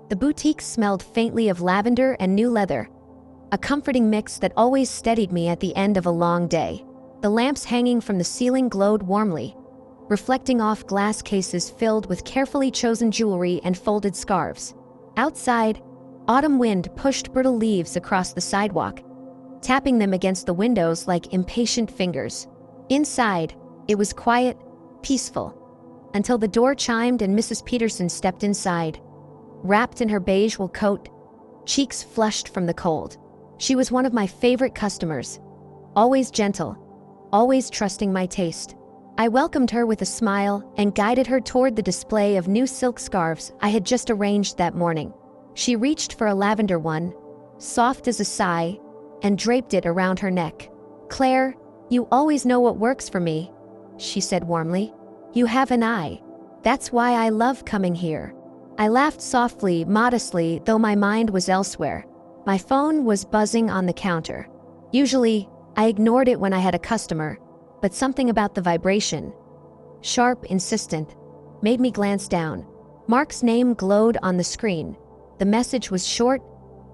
The boutique smelled faintly of lavender and new leather, a comforting mix that always steadied me at the end of a long day. The lamps hanging from the ceiling glowed warmly, reflecting off glass cases filled with carefully chosen jewelry and folded scarves. Outside, autumn wind pushed brittle leaves across the sidewalk, tapping them against the windows like impatient fingers. Inside, it was quiet, peaceful, until the door chimed and Mrs. Peterson stepped inside, wrapped in her beige wool coat, cheeks flushed from the cold. She was one of my favorite customers, always gentle, always trusting my taste. I welcomed her with a smile and guided her toward the display of new silk scarves I had just arranged that morning. She reached for a lavender one, soft as a sigh, and draped it around her neck. "Claire, you always know what works for me," she said warmly. "You have an eye. That's why I love coming here." I laughed softly, modestly, though my mind was elsewhere. My phone was buzzing on the counter. Usually, I ignored it when I had a customer, but something about the vibration, sharp, insistent, made me glance down. Mark's name glowed on the screen. The message was short,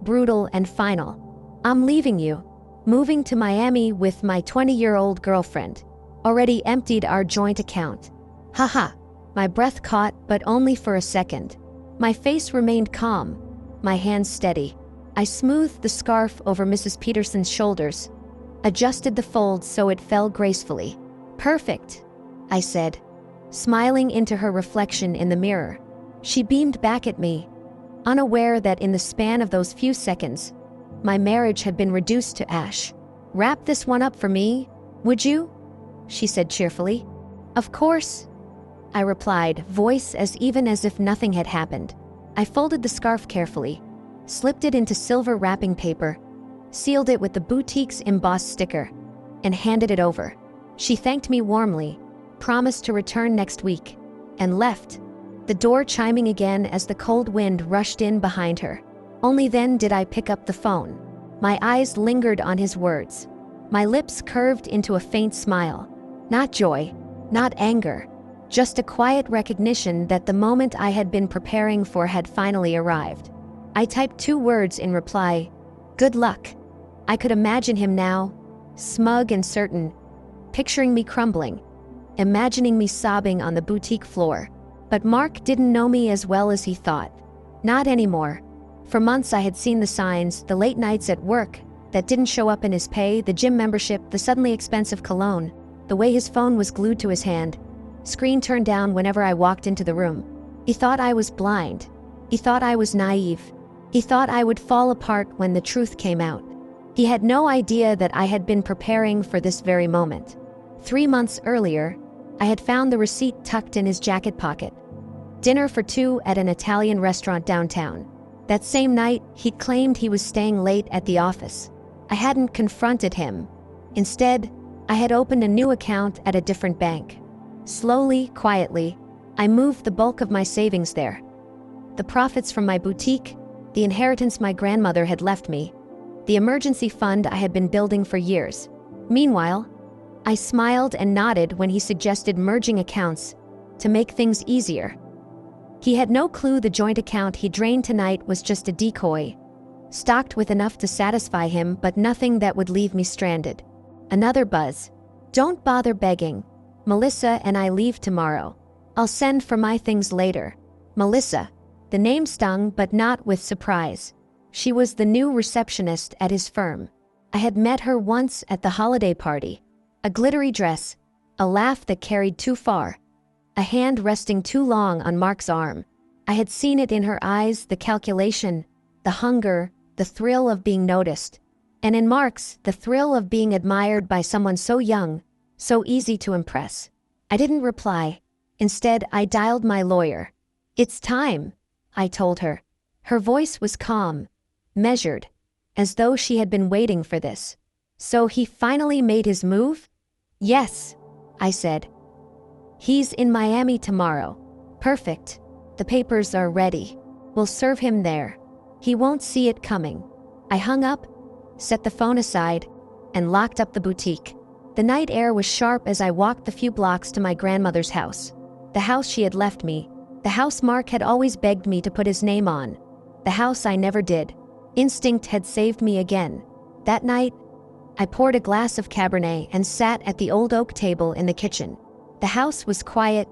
brutal, and final. "I'm leaving you. Moving to Miami with my 20-year-old girlfriend. Already emptied our joint account." Haha. My breath caught, but only for a second. My face remained calm, my hands steady. I smoothed the scarf over Mrs. Peterson's shoulders, adjusted the folds so it fell gracefully. "Perfect," I said, smiling into her reflection in the mirror. She beamed back at me, unaware that in the span of those few seconds, my marriage had been reduced to ash. "Wrap this one up for me, would you?" she said cheerfully. "Of course," I replied, voice as even as if nothing had happened. I folded the scarf carefully, slipped it into silver wrapping paper, sealed it with the boutique's embossed sticker, and handed it over. She thanked me warmly, promised to return next week, and left, the door chiming again as the cold wind rushed in behind her. Only then did I pick up the phone. My eyes lingered on his words. My lips curved into a faint smile. Not joy, not anger, just a quiet recognition that the moment I had been preparing for had finally arrived. I typed 2 words in reply: "Good luck." I could imagine him now, smug and certain, picturing me crumbling, imagining me sobbing on the boutique floor. But Mark didn't know me as well as he thought. Not anymore. For months I had seen the signs, the late nights at work that didn't show up in his pay, the gym membership, the suddenly expensive cologne, the way his phone was glued to his hand, screen turned down whenever I walked into the room. He thought I was blind. He thought I was naive. He thought I would fall apart when the truth came out. He had no idea that I had been preparing for this very moment. 3 months earlier, I had found the receipt tucked in his jacket pocket. Dinner for 2 at an Italian restaurant downtown. That same night, he'd claimed he was staying late at the office. I hadn't confronted him. Instead, I had opened a new account at a different bank. Slowly, quietly, I moved the bulk of my savings there. The profits from my boutique, the inheritance my grandmother had left me, the emergency fund I had been building for years. Meanwhile, I smiled and nodded when he suggested merging accounts to make things easier. He had no clue the joint account he drained tonight was just a decoy, stocked with enough to satisfy him but nothing that would leave me stranded. Another buzz. "Don't bother begging. Melissa and I leave tomorrow. I'll send for my things later." Melissa. The name stung, but not with surprise. She was the new receptionist at his firm. I had met her once at the holiday party. A glittery dress, a laugh that carried too far, a hand resting too long on Mark's arm. I had seen it in her eyes, the calculation, the hunger, the thrill of being noticed. And in Mark's, the thrill of being admired by someone so young, so easy to impress. I didn't reply. Instead, I dialed my lawyer. "It's time," I told her. Her voice was calm, measured, as though she had been waiting for this. "So he finally made his move?" "Yes," I said. "He's in Miami tomorrow." "Perfect. The papers are ready. We'll serve him there. He won't see it coming." I hung up, set the phone aside, and locked up the boutique. The night air was sharp as I walked the few blocks to my grandmother's house. The house she had left me, the house Mark had always begged me to put his name on. The house I never did. Instinct had saved me again. That night, I poured a glass of Cabernet and sat at the old oak table in the kitchen. The house was quiet,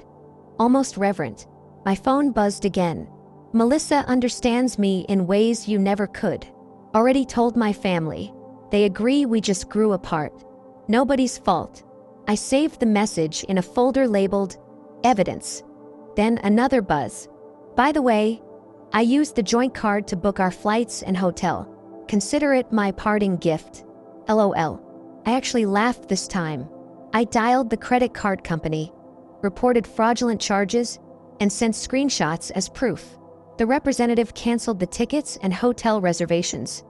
almost reverent. My phone buzzed again. Melissa understands me in ways you never could. Already told my family. They agree we just grew apart. Nobody's fault. I saved the message in a folder labeled Evidence. Then another buzz. By the way, I used the joint card to book our flights and hotel. Consider it my parting gift. LOL. I actually laughed this time. I dialed the credit card company, reported fraudulent charges, and sent screenshots as proof. The representative canceled the tickets and hotel reservations,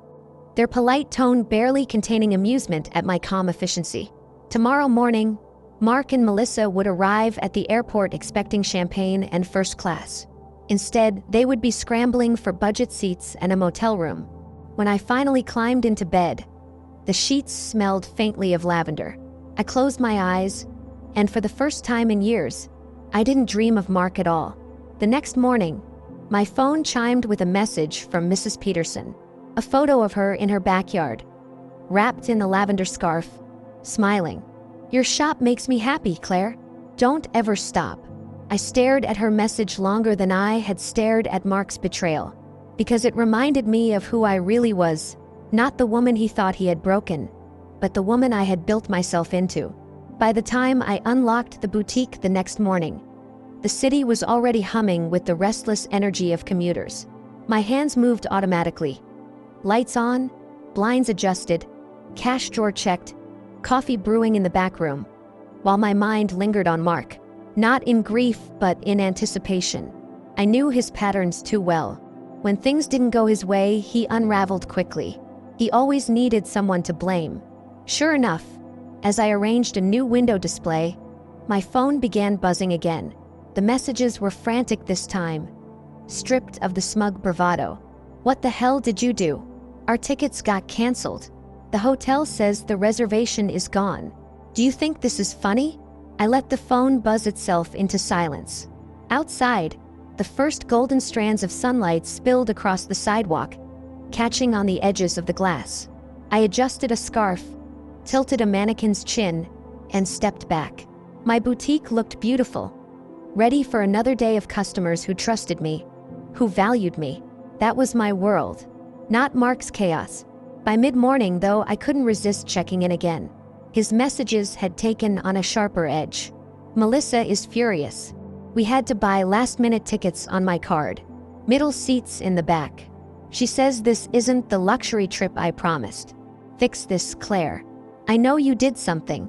their polite tone barely containing amusement at my calm efficiency. Tomorrow morning, Mark and Melissa would arrive at the airport expecting champagne and first class. Instead, they would be scrambling for budget seats and a motel room. When I finally climbed into bed, the sheets smelled faintly of lavender. I closed my eyes, and for the first time in years, I didn't dream of Mark at all. The next morning, my phone chimed with a message from Mrs. Peterson, a photo of her in her backyard, wrapped in a lavender scarf, smiling. "Your shop makes me happy, Claire. Don't ever stop." I stared at her message longer than I had stared at Mark's betrayal, because it reminded me of who I really was, not the woman he thought he had broken, but the woman I had built myself into. By the time I unlocked the boutique the next morning, the city was already humming with the restless energy of commuters. My hands moved automatically. Lights on, blinds adjusted, cash drawer checked, coffee brewing in the back room, while my mind lingered on Mark. Not in grief, but in anticipation. I knew his patterns too well. When things didn't go his way, he unraveled quickly. He always needed someone to blame. Sure enough, as I arranged a new window display, my phone began buzzing again. The messages were frantic this time, stripped of the smug bravado. "What the hell did you do? Our tickets got canceled. The hotel says the reservation is gone. Do you think this is funny?" I let the phone buzz itself into silence. Outside, the first golden strands of sunlight spilled across the sidewalk, catching on the edges of the glass. I adjusted a scarf, tilted a mannequin's chin, and stepped back. My boutique looked beautiful, ready for another day of customers who trusted me, who valued me. That was my world, not Mark's chaos. By mid-morning, though, I couldn't resist checking in again. His messages had taken on a sharper edge. "Melissa is furious. We had to buy last-minute tickets on my card. Middle seats in the back. She says this isn't the luxury trip I promised. Fix this, Claire. I know you did something."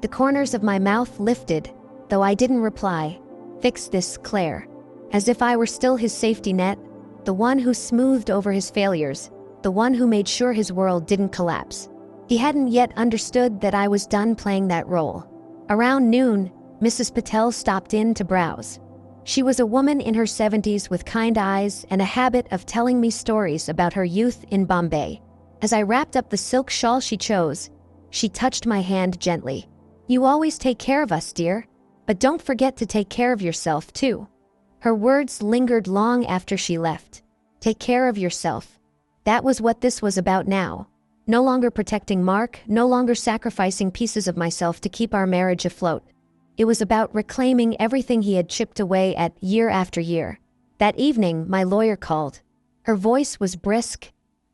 The corners of my mouth lifted, though I didn't reply. Fix this, Claire. As if I were still his safety net, the one who smoothed over his failures, the one who made sure his world didn't collapse. He hadn't yet understood that I was done playing that role. Around noon, Mrs. Patel stopped in to browse. She was a woman in her 70s with kind eyes and a habit of telling me stories about her youth in Bombay. As I wrapped up the silk shawl she chose, she touched my hand gently. "You always take care of us, dear, but don't forget to take care of yourself, too." Her words lingered long after she left. Take care of yourself. That was what this was about now. No longer protecting Mark, no longer sacrificing pieces of myself to keep our marriage afloat. It was about reclaiming everything he had chipped away at year after year. That evening, my lawyer called. Her voice was brisk,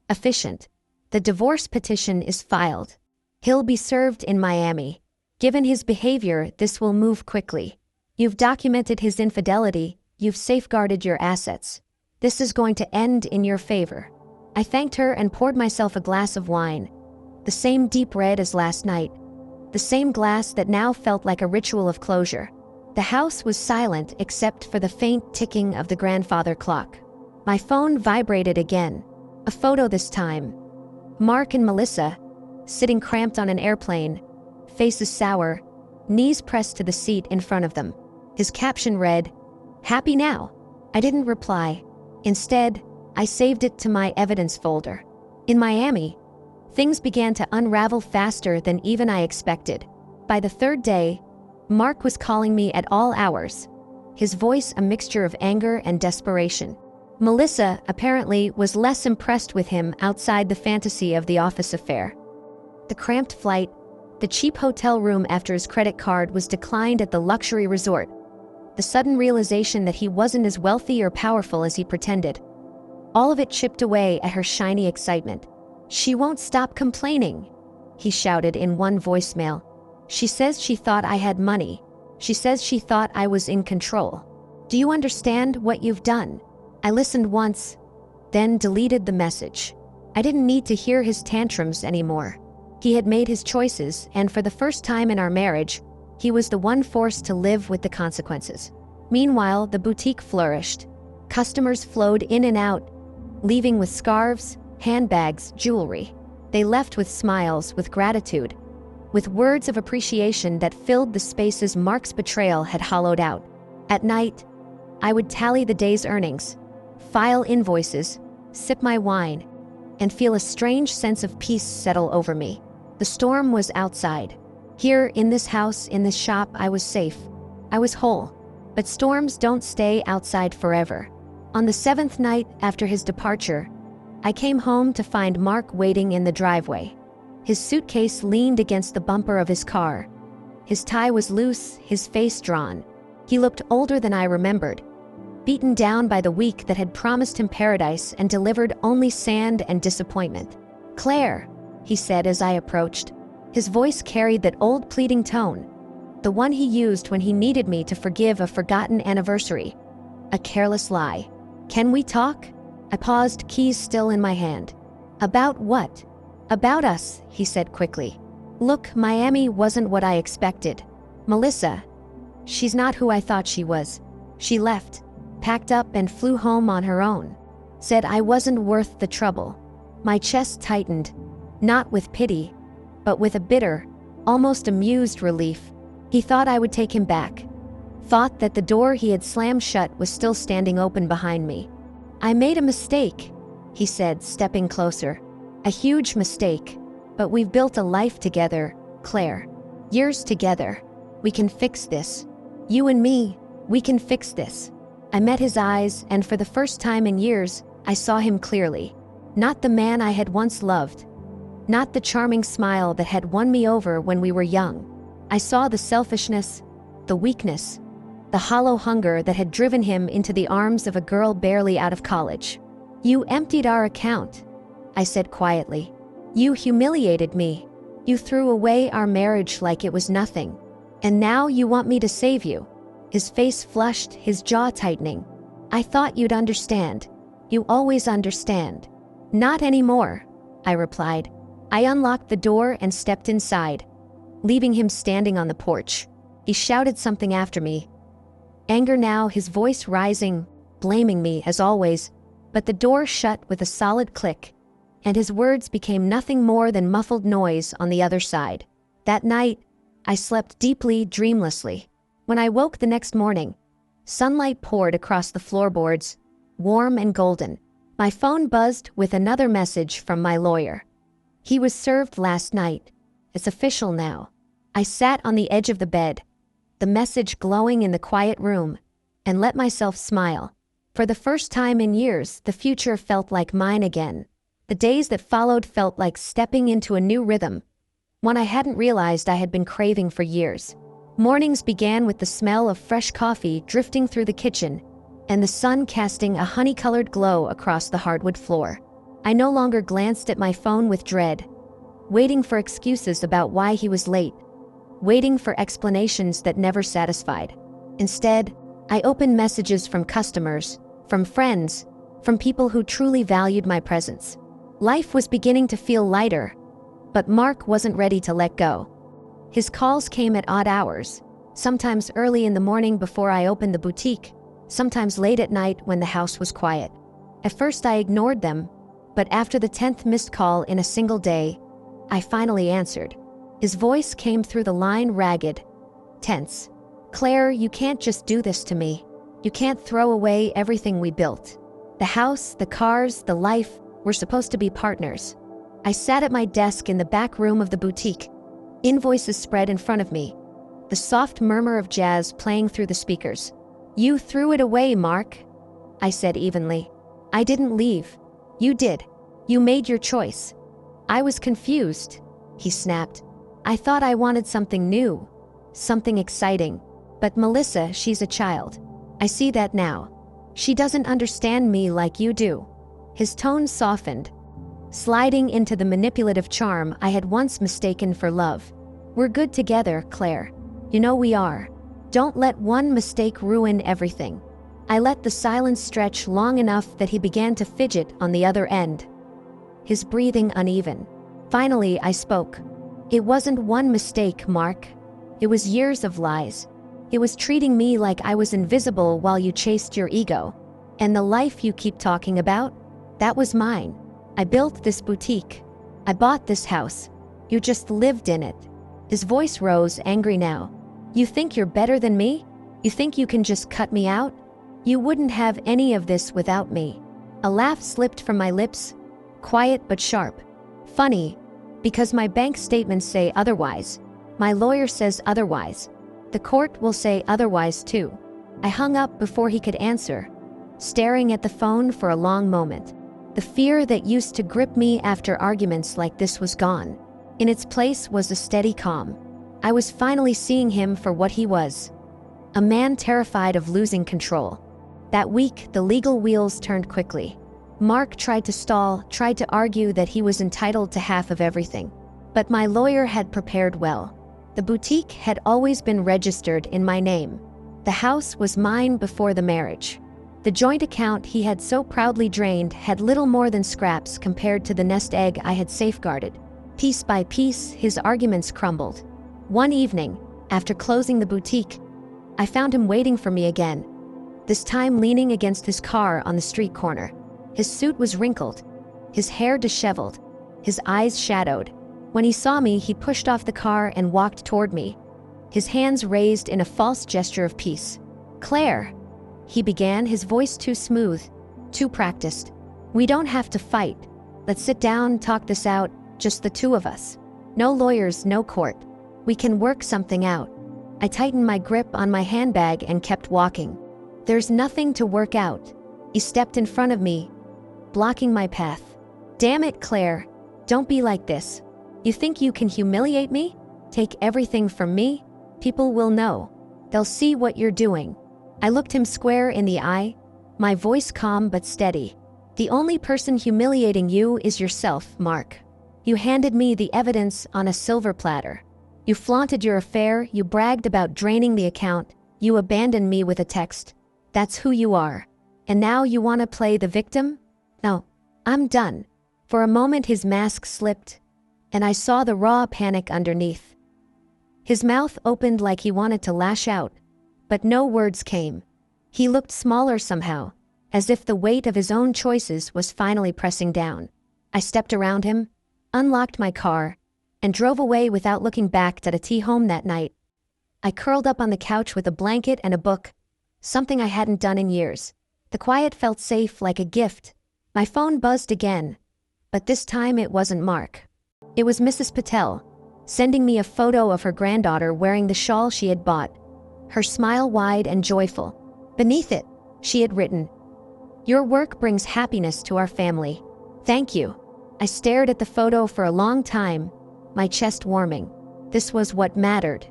efficient. "The divorce petition is filed. He'll be served in Miami. Given his behavior, this will move quickly. You've documented his infidelity, you've safeguarded your assets. This is going to end in your favor." I thanked her and poured myself a glass of wine, the same deep red as last night, the same glass that now felt like a ritual of closure. The house was silent except for the faint ticking of the grandfather clock. My phone vibrated again, a photo this time. Mark and Melissa, sitting cramped on an airplane, faces sour, knees pressed to the seat in front of them. His caption read, "Happy now?" I didn't reply. Instead, I saved it to my evidence folder. In Miami, things began to unravel faster than even I expected. By the third day, Mark was calling me at all hours, his voice a mixture of anger and desperation. Melissa, apparently, was less impressed with him outside the fantasy of the office affair. The cramped flight, the cheap hotel room after his credit card was declined at the luxury resort, the sudden realization that he wasn't as wealthy or powerful as he pretended. All of it chipped away at her shiny excitement. "She won't stop complaining," he shouted in one voicemail. "She says she thought I had money. She says she thought I was in control. Do you understand what you've done?" I listened once, then deleted the message. I didn't need to hear his tantrums anymore. He had made his choices, and for the first time in our marriage, he was the one forced to live with the consequences. Meanwhile, the boutique flourished. Customers flowed in and out, leaving with scarves, handbags, jewelry. They left with smiles, with gratitude, with words of appreciation that filled the spaces Mark's betrayal had hollowed out. At night, I would tally the day's earnings, file invoices, sip my wine, and feel a strange sense of peace settle over me. The storm was outside. Here, in this house, in this shop, I was safe. I was whole. But storms don't stay outside forever. On the 7th night after his departure, I came home to find Mark waiting in the driveway. His suitcase leaned against the bumper of his car. His tie was loose, his face drawn. He looked older than I remembered, beaten down by the week that had promised him paradise and delivered only sand and disappointment. "Claire," he said as I approached. His voice carried that old pleading tone, the one he used when he needed me to forgive a forgotten anniversary, a careless lie. "Can we talk?" I paused, keys still in my hand. "About what?" "About us," he said quickly. "Look, Miami wasn't what I expected. Melissa, she's not who I thought she was. She left, packed up and flew home on her own. Said I wasn't worth the trouble." My chest tightened, not with pity, but with a bitter, almost amused relief. He thought I would take him back. Thought that the door he had slammed shut was still standing open behind me. "I made a mistake," he said, stepping closer. "A huge mistake. But we've built a life together, Claire. Years together. We can fix this. You and me, we can fix this." I met his eyes, and for the first time in years, I saw him clearly. Not the man I had once loved. Not the charming smile that had won me over when we were young. I saw the selfishness, the weakness, the hollow hunger that had driven him into the arms of a girl barely out of college. "You emptied our account," I said quietly. "You humiliated me. You threw away our marriage like it was nothing. And now you want me to save you." His face flushed, his jaw tightening. "I thought you'd understand. You always understand." "Not anymore," I replied. I unlocked the door and stepped inside, leaving him standing on the porch. He shouted something after me. Anger now, his voice rising, blaming me as always, but the door shut with a solid click, and his words became nothing more than muffled noise on the other side. That night, I slept deeply, dreamlessly. When I woke the next morning, sunlight poured across the floorboards, warm and golden. My phone buzzed with another message from my lawyer. He was served last night. It's official now. I sat on the edge of the bed, the message glowing in the quiet room, and let myself smile. For the first time in years, the future felt like mine again. The days that followed felt like stepping into a new rhythm, one I hadn't realized I had been craving for years. Mornings began with the smell of fresh coffee drifting through the kitchen, and the sun casting a honey-colored glow across the hardwood floor. I no longer glanced at my phone with dread, waiting for excuses about why he was late, waiting for explanations that never satisfied. Instead, I opened messages from customers, from friends, from people who truly valued my presence. Life was beginning to feel lighter, but Mark wasn't ready to let go. His calls came at odd hours, sometimes early in the morning before I opened the boutique, sometimes late at night when the house was quiet. At first I ignored them, but after the 10th missed call in a single day, I finally answered. His voice came through the line ragged, tense. "Claire, you can't just do this to me. You can't throw away everything we built. The house, the cars, the life, we're supposed to be partners." I sat at my desk in the back room of the boutique, invoices spread in front of me, the soft murmur of jazz playing through the speakers. "You threw it away, Mark," I said evenly. I didn't leave. You did. You made your choice. I was confused, he snapped. I thought I wanted something new, something exciting. But Melissa, she's a child. I see that now. She doesn't understand me like you do. His tone softened, sliding into the manipulative charm I had once mistaken for love. We're good together, Claire. You know we are. Don't let one mistake ruin everything. I let the silence stretch long enough that he began to fidget on the other end, his breathing uneven. Finally, I spoke. It wasn't one mistake, Mark. It was years of lies. It was treating me like I was invisible while you chased your ego. And the life you keep talking about? That was mine. I built this boutique. I bought this house. You just lived in it. His voice rose, angry now. You think you're better than me? You think you can just cut me out? You wouldn't have any of this without me. A laugh slipped from my lips, quiet but sharp. Funny, because my bank statements say otherwise. My lawyer says otherwise. The court will say otherwise too. I hung up before he could answer, staring at the phone for a long moment. The fear that used to grip me after arguments like this was gone. In its place was a steady calm. I was finally seeing him for what he was. A man terrified of losing control. That week, the legal wheels turned quickly. Mark tried to stall, tried to argue that he was entitled to half of everything. But my lawyer had prepared well. The boutique had always been registered in my name. The house was mine before the marriage. The joint account he had so proudly drained had little more than scraps compared to the nest egg I had safeguarded. Piece by piece, his arguments crumbled. One evening, after closing the boutique, I found him waiting for me again, this time leaning against his car on the street corner. His suit was wrinkled, his hair disheveled, his eyes shadowed. When he saw me, he pushed off the car and walked toward me, his hands raised in a false gesture of peace. Claire, he began, his voice too smooth, too practiced. We don't have to fight. Let's sit down, talk this out, just the two of us. No lawyers, no court. We can work something out. I tightened my grip on my handbag and kept walking. There's nothing to work out. He stepped in front of me, blocking my path. Damn it, Claire. Don't be like this. You think you can humiliate me? Take everything from me? People will know. They'll see what you're doing. I looked him square in the eye, my voice calm but steady. The only person humiliating you is yourself, Mark. You handed me the evidence on a silver platter. You flaunted your affair, you bragged about draining the account, you abandoned me with a text. That's who you are. And now you want to play the victim? No, I'm done. For a moment his mask slipped, and I saw the raw panic underneath. His mouth opened like he wanted to lash out, but no words came. He looked smaller somehow, as if the weight of his own choices was finally pressing down. I stepped around him, unlocked my car, and drove away without looking back at a tea home that night. I curled up on the couch with a blanket and a book, something I hadn't done in years. The quiet felt safe, like a gift. My phone buzzed again, but this time it wasn't Mark. It was Mrs. Patel, sending me a photo of her granddaughter wearing the shawl she had bought, her smile wide and joyful. Beneath it, she had written, "Your work brings happiness to our family. Thank you." I stared at the photo for a long time, my chest warming. This was what mattered.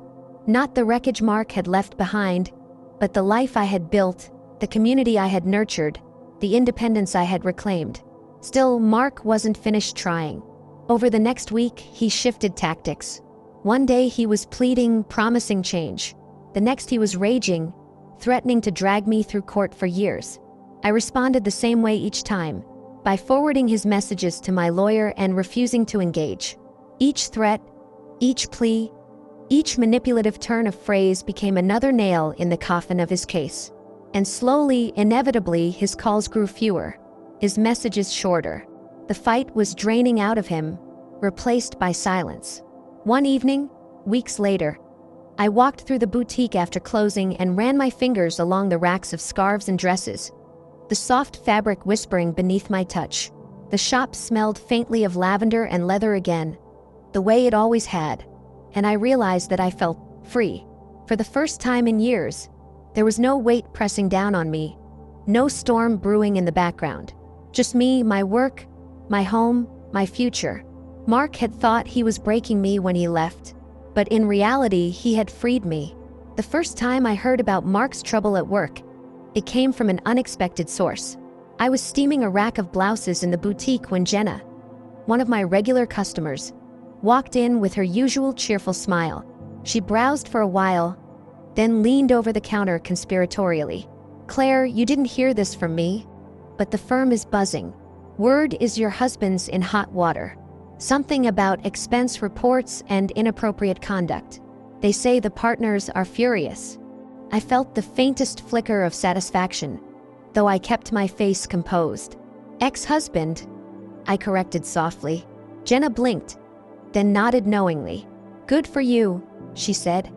Not the wreckage Mark had left behind, but the life I had built, the community I had nurtured, the independence I had reclaimed. Still, Mark wasn't finished trying. Over the next week, he shifted tactics. One day he was pleading, promising change. The next he was raging, threatening to drag me through court for years. I responded the same way each time, by forwarding his messages to my lawyer and refusing to engage. Each threat, each plea, each manipulative turn of phrase became another nail in the coffin of his case. And slowly, inevitably, his calls grew fewer, his messages shorter. The fight was draining out of him, replaced by silence. One evening, weeks later, I walked through the boutique after closing and ran my fingers along the racks of scarves and dresses, the soft fabric whispering beneath my touch. The shop smelled faintly of lavender and leather again, the way it always had, and I realized that I felt free. For the first time in years, there was no weight pressing down on me, no storm brewing in the background. Just me, my work, my home, my future. Mark had thought he was breaking me when he left, but in reality, he had freed me. The first time I heard about Mark's trouble at work, it came from an unexpected source. I was steaming a rack of blouses in the boutique when Jenna, one of my regular customers, walked in with her usual cheerful smile. She browsed for a while, then leaned over the counter conspiratorially. "Claire, you didn't hear this from me, but the firm is buzzing. Word is your husband's in hot water. Something about expense reports and inappropriate conduct. They say the partners are furious." I felt the faintest flicker of satisfaction, though I kept my face composed. "Ex-husband," I corrected softly. Jenna blinked, then nodded knowingly. "Good for you," she said,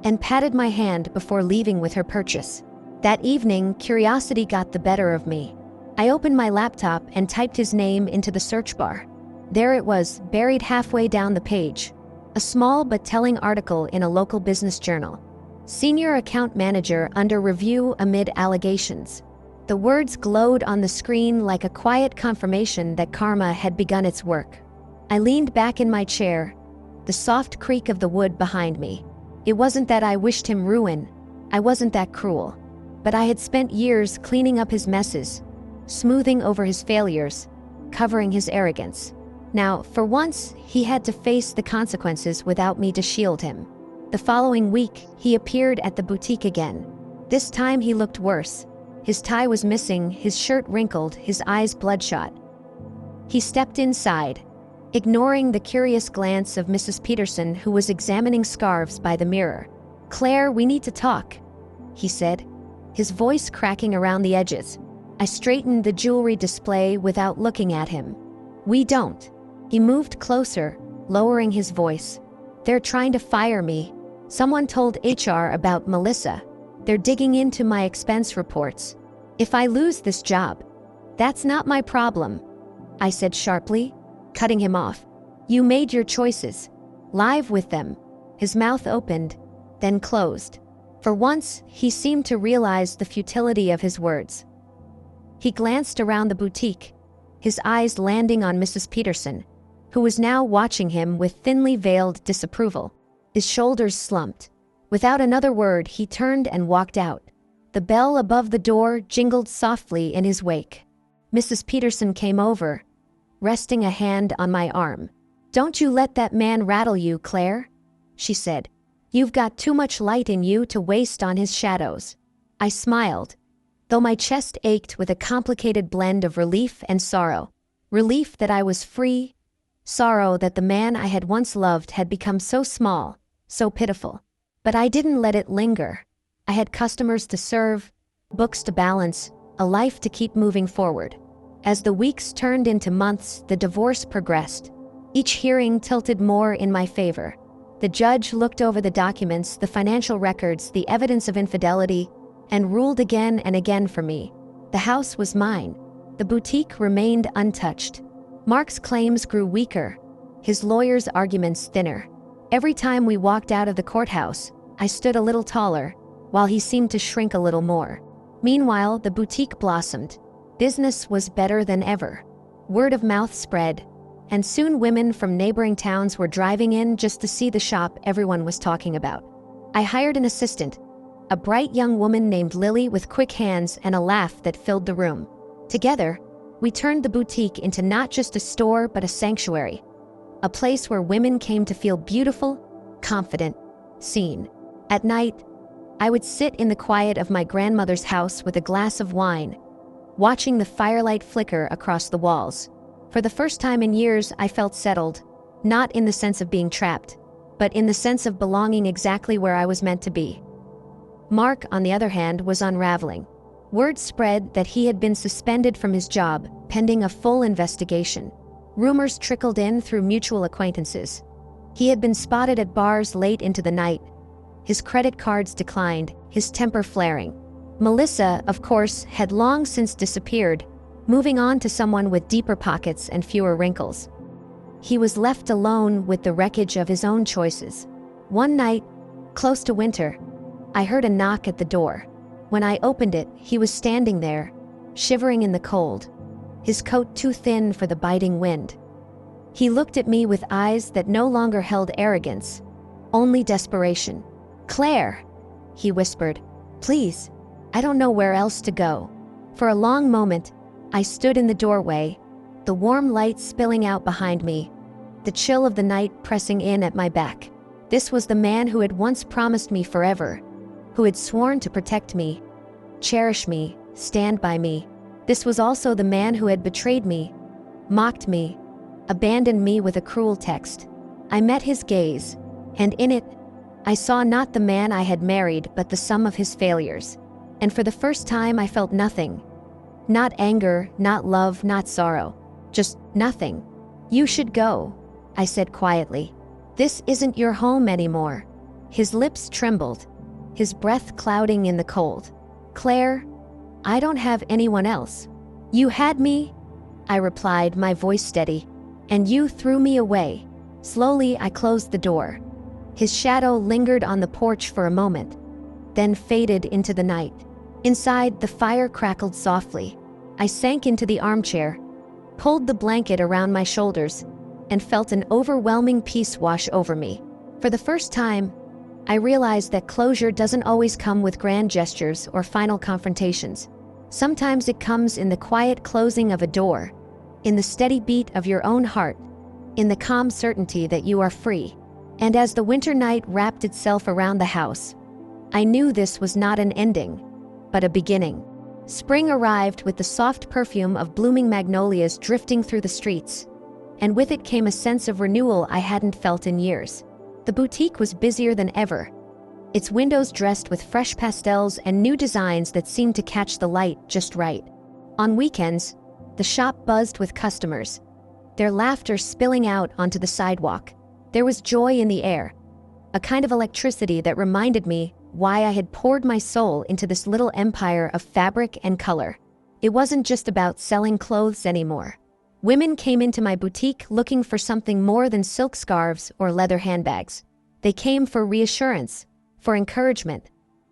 and patted my hand before leaving with her purchase. That evening, curiosity got the better of me. I opened my laptop and typed his name into the search bar. There it was, buried halfway down the page. A small but telling article in a local business journal. "Senior account manager under review amid allegations." The words glowed on the screen like a quiet confirmation that karma had begun its work. I leaned back in my chair, the soft creak of the wood behind me. It wasn't that I wished him ruin. I wasn't that cruel. But I had spent years cleaning up his messes, smoothing over his failures, covering his arrogance. Now, for once, he had to face the consequences without me to shield him. The following week, he appeared at the boutique again. This time he looked worse. His tie was missing, his shirt wrinkled, his eyes bloodshot. He stepped inside, ignoring the curious glance of Mrs. Peterson, who was examining scarves by the mirror. "Claire, we need to talk," he said, his voice cracking around the edges. I straightened the jewelry display without looking at him. "We don't." He moved closer, lowering his voice. "They're trying to fire me. Someone told HR about Melissa. They're digging into my expense reports. If I lose this job, that's not my problem," I said sharply, cutting him off. "You made your choices. Live with them." His mouth opened, then closed. For once, he seemed to realize the futility of his words. He glanced around the boutique, his eyes landing on Mrs. Peterson, who was now watching him with thinly veiled disapproval. His shoulders slumped. Without another word, he turned and walked out. The bell above the door jingled softly in his wake. Mrs. Peterson came over, resting a hand on my arm. "Don't you let that man rattle you, Claire," she said. "You've got too much light in you to waste on his shadows." I smiled, though my chest ached with a complicated blend of relief and sorrow. Relief that I was free, sorrow that the man I had once loved had become so small, so pitiful. But I didn't let it linger. I had customers to serve, books to balance, a life to keep moving forward. As the weeks turned into months, the divorce progressed. Each hearing tilted more in my favor. The judge looked over the documents, the financial records, the evidence of infidelity, and ruled again and again for me. The house was mine. The boutique remained untouched. Mark's claims grew weaker, his lawyer's arguments thinner. Every time we walked out of the courthouse, I stood a little taller, while he seemed to shrink a little more. Meanwhile, the boutique blossomed. Business was better than ever. Word of mouth spread, and soon women from neighboring towns were driving in just to see the shop everyone was talking about. I hired an assistant, a bright young woman named Lily with quick hands and a laugh that filled the room. Together, we turned the boutique into not just a store but a sanctuary, a place where women came to feel beautiful, confident, seen. At night, I would sit in the quiet of my grandmother's house with a glass of wine, watching the firelight flicker across the walls. For the first time in years, I felt settled, not in the sense of being trapped, but in the sense of belonging exactly where I was meant to be. Mark, on the other hand, was unraveling. Word spread that he had been suspended from his job, pending a full investigation. Rumors trickled in through mutual acquaintances. He had been spotted at bars late into the night. His credit cards declined, his temper flaring. Melissa, of course, had long since disappeared, moving on to someone with deeper pockets and fewer wrinkles. He was left alone with the wreckage of his own choices. One night, close to winter, I heard a knock at the door. When I opened it, he was standing there, shivering in the cold. his coat too thin for the biting wind. He looked at me with eyes that no longer held arrogance, only desperation. "Claire," he whispered, "please, I don't know where else to go." For a long moment, I stood in the doorway, the warm light spilling out behind me, the chill of the night pressing in at my back. This was the man who had once promised me forever, who had sworn to protect me, cherish me, stand by me. This was also the man who had betrayed me, mocked me, abandoned me with a cruel text. I met his gaze, and in it, I saw not the man I had married but the sum of his failures. And for the first time I felt nothing. Not anger, not love, not sorrow. Just nothing. "You should go," I said quietly. "This isn't your home anymore." His lips trembled, his breath clouding in the cold. "Claire, I don't have anyone else." "You had me," I replied, my voice steady, "and you threw me away." Slowly I closed the door. His shadow lingered on the porch for a moment, then faded into the night. Inside, the fire crackled softly. I sank into the armchair, pulled the blanket around my shoulders, and felt an overwhelming peace wash over me. For the first time, I realized that closure doesn't always come with grand gestures or final confrontations. Sometimes it comes in the quiet closing of a door, in the steady beat of your own heart, in the calm certainty that you are free. And as the winter night wrapped itself around the house, I knew this was not an ending, but a beginning. Spring arrived with the soft perfume of blooming magnolias drifting through the streets, and with it came a sense of renewal I hadn't felt in years. The boutique was busier than ever, its windows dressed with fresh pastels and new designs that seemed to catch the light just right. On weekends, the shop buzzed with customers, their laughter spilling out onto the sidewalk. There was joy in the air, a kind of electricity that reminded me why I had poured my soul into this little empire of fabric and color. It wasn't just about selling clothes anymore. Women came into my boutique looking for something more than silk scarves or leather handbags. They came for reassurance, for encouragement,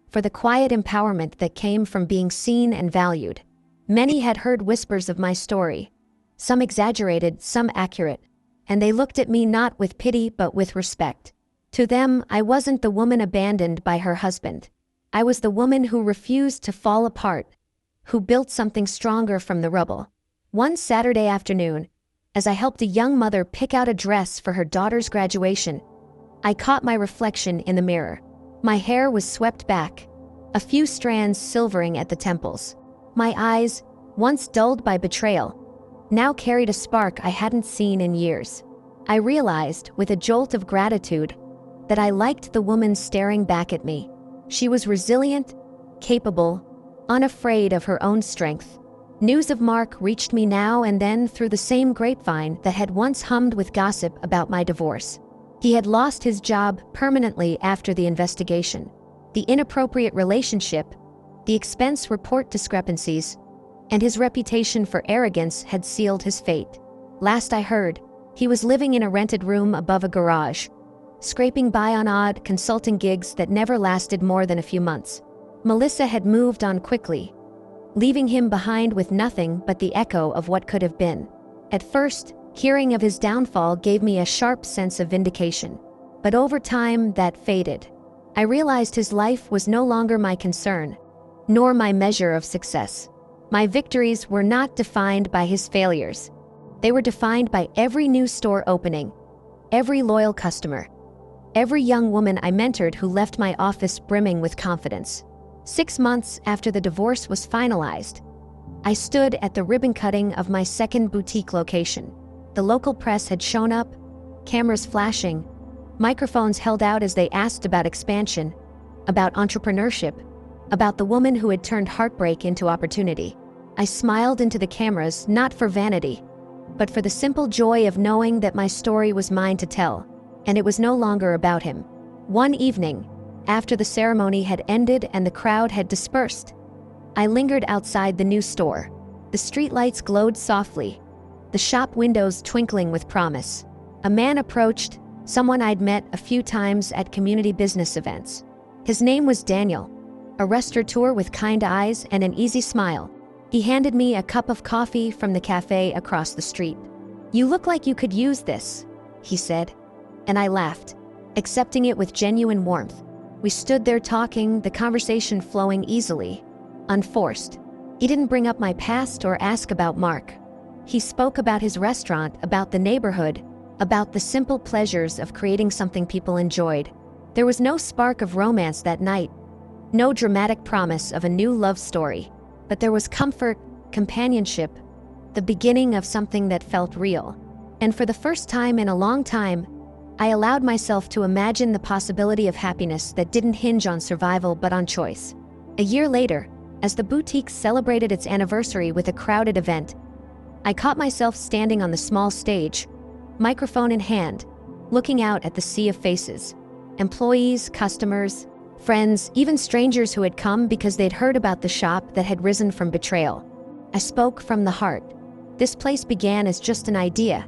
for the quiet empowerment that came from being seen and valued. Many had heard whispers of my story, some exaggerated, some accurate, and they looked at me not with pity but with respect. To them, I wasn't the woman abandoned by her husband. I was the woman who refused to fall apart, who built something stronger from the rubble. One Saturday afternoon, as I helped a young mother pick out a dress for her daughter's graduation, I caught my reflection in the mirror. My hair was swept back, a few strands silvering at the temples. My eyes, once dulled by betrayal, now carried a spark I hadn't seen in years. I realized, with a jolt of gratitude, that I liked the woman staring back at me. She was resilient, capable, unafraid of her own strength. News of Mark reached me now and then through the same grapevine that had once hummed with gossip about my divorce. He had lost his job permanently after the investigation. The inappropriate relationship, the expense report discrepancies, and his reputation for arrogance had sealed his fate. Last I heard, he was living in a rented room above a garage, scraping by on odd consulting gigs that never lasted more than a few months. Melissa had moved on quickly, leaving him behind with nothing but the echo of what could have been. At first, hearing of his downfall gave me a sharp sense of vindication. But over time, that faded. I realized his life was no longer my concern, nor my measure of success. My victories were not defined by his failures. They were defined by every new store opening, every loyal customer, every young woman I mentored who left my office brimming with confidence. 6 months after the divorce was finalized, I stood at the ribbon cutting of my second boutique location. The local press had shown up, cameras flashing, microphones held out as they asked about expansion, about entrepreneurship, about the woman who had turned heartbreak into opportunity. I smiled into the cameras, not for vanity, but for the simple joy of knowing that my story was mine to tell, and it was no longer about him. One evening, after the ceremony had ended and the crowd had dispersed, I lingered outside the new store. The streetlights glowed softly, the shop windows twinkling with promise. A man approached, someone I'd met a few times at community business events. His name was Daniel, a restaurateur with kind eyes and an easy smile. He handed me a cup of coffee from the cafe across the street. "You look like you could use this," he said, and I laughed, accepting it with genuine warmth. We stood there talking, the conversation flowing easily, unforced. He didn't bring up my past or ask about Mark. He spoke about his restaurant, about the neighborhood, about the simple pleasures of creating something people enjoyed. There was no spark of romance that night, no dramatic promise of a new love story, but there was comfort, companionship, the beginning of something that felt real. And for the first time in a long time, I allowed myself to imagine the possibility of happiness that didn't hinge on survival but on choice. A year later, as the boutique celebrated its anniversary with a crowded event, I caught myself standing on the small stage, microphone in hand, looking out at the sea of faces. Employees, customers, friends, even strangers who had come because they'd heard about the shop that had risen from Betrayal. I spoke from the heart. This place began as just an idea,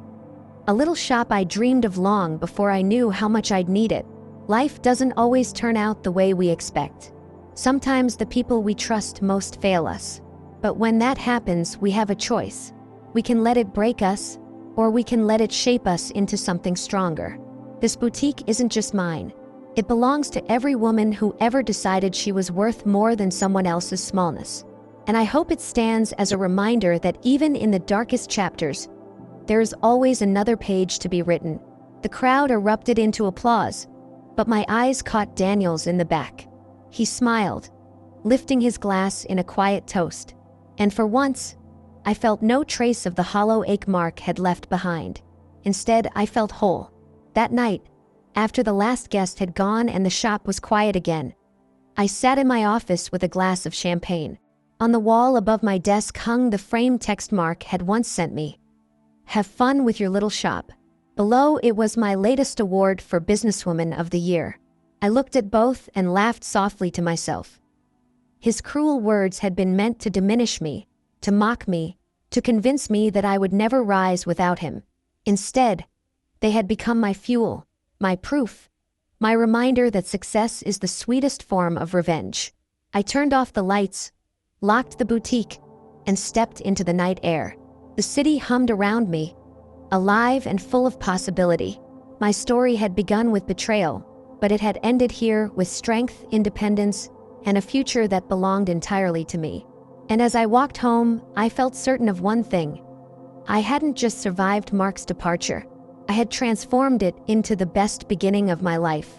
a little shop I dreamed of long before I knew how much I'd need it. Life doesn't always turn out the way we expect. Sometimes the people we trust most fail us. But when that happens, we have a choice. We can let it break us, or we can let it shape us into something stronger. This boutique isn't just mine. It belongs to every woman who ever decided she was worth more than someone else's smallness. And I hope it stands as a reminder that even in the darkest chapters, there is always another page to be written. The crowd erupted into applause, but my eyes caught Daniel's in the back. He smiled, lifting his glass in a quiet toast. And for once, I felt no trace of the hollow ache Mark had left behind. Instead, I felt whole. That night, after the last guest had gone and the shop was quiet again, I sat in my office with a glass of champagne. On the wall above my desk hung the framed text Mark had once sent me. "Have fun with your little shop." Below it was my latest award for Businesswoman of the Year. I looked at both and laughed softly to myself. His cruel words had been meant to diminish me, to mock me, to convince me that I would never rise without him. Instead, they had become my fuel, my proof, my reminder that success is the sweetest form of revenge. I turned off the lights, locked the boutique, and stepped into the night air. The city hummed around me, alive and full of possibility. My story had begun with betrayal, but it had ended here with strength, independence, and a future that belonged entirely to me. And as I walked home, I felt certain of one thing. I hadn't just survived Mark's departure. I had transformed it into the best beginning of my life.